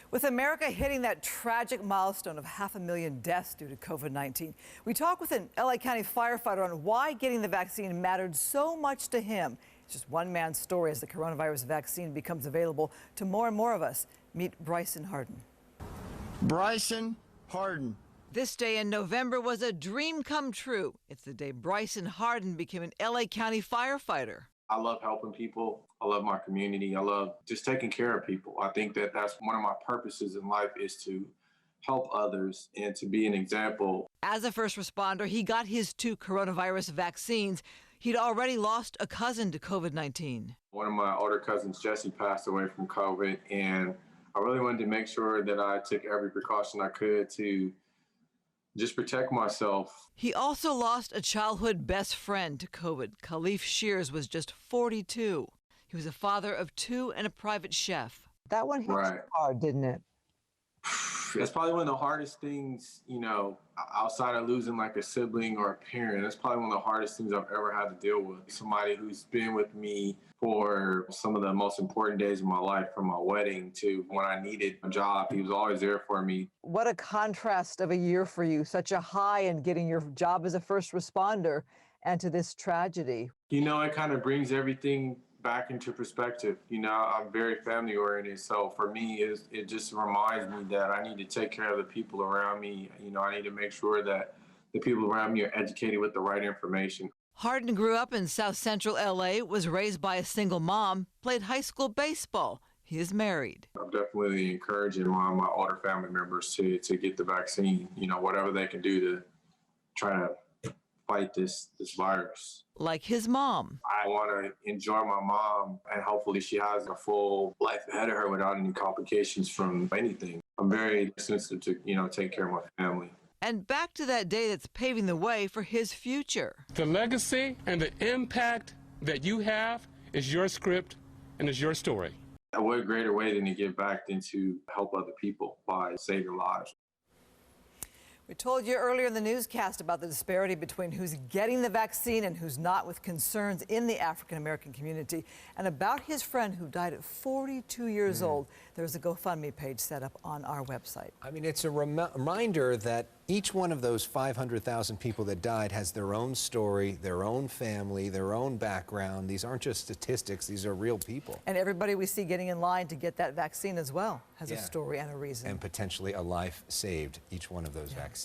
With America hitting that tragic milestone of 500,000 deaths due to COVID-19, we talk with an LA County firefighter on why getting the vaccine mattered so much to him. It's just one man's story as the coronavirus vaccine becomes available to more and more of us. Meet Brison Hardin. Brison Hardin. This day in November was a dream come true. It's the day Brison Hardin became an LA County firefighter. I love helping people. I love my community. I love just taking care of people. I think that that's one of my purposes in life, is to help others and to be an example. As a first responder, he got his 2 coronavirus vaccines. He'd already lost a cousin to COVID-19. One of my older cousins, Jesse, passed away from COVID, and I really wanted to make sure that I took every precaution I could to just protect myself. He also lost a childhood best friend to COVID. Khalif Shears was just 42. He was a father of 2 and a private chef. That one hit you hard, didn't it? It's probably one of the hardest things, outside of losing like a sibling or a parent. It's probably one of the hardest things I've ever had to deal with. Somebody who's been with me for some of the most important days of my life, from my wedding to when I needed a job. He was always there for me. What a contrast of a year for you. Such a high in getting your job as a first responder and to this tragedy. It kind of brings everything back into perspective. I'm very family oriented. So for me, it just reminds me that I need to take care of the people around me. I need to make sure that the people around me are educated with the right information. Hardin grew up in South Central LA, was raised by a single mom, played high school baseball. He is married. I'm definitely encouraging my older family members to get the vaccine, whatever they can do to try to fight this virus. Like his mom. I want to enjoy my mom, and hopefully she has a full life ahead of her without any complications from anything. I'm very sensitive to, take care of my family. And back to that day that's paving the way for his future. The legacy and the impact that you have is your script and is your story. What greater way than to give back than to help other people by saving lives? We told you earlier in the newscast about the disparity between who's getting the vaccine and who's not, with concerns in the African-American community, and about his friend who died at 42 years old. There's a GoFundMe page set up on our website. I mean, it's a reminder that each one of those 500,000 people that died has their own story, their own family, their own background. These aren't just statistics, these are real people. And everybody we see getting in line to get that vaccine as well has a story and a reason. And potentially a life saved, each one of those vaccines.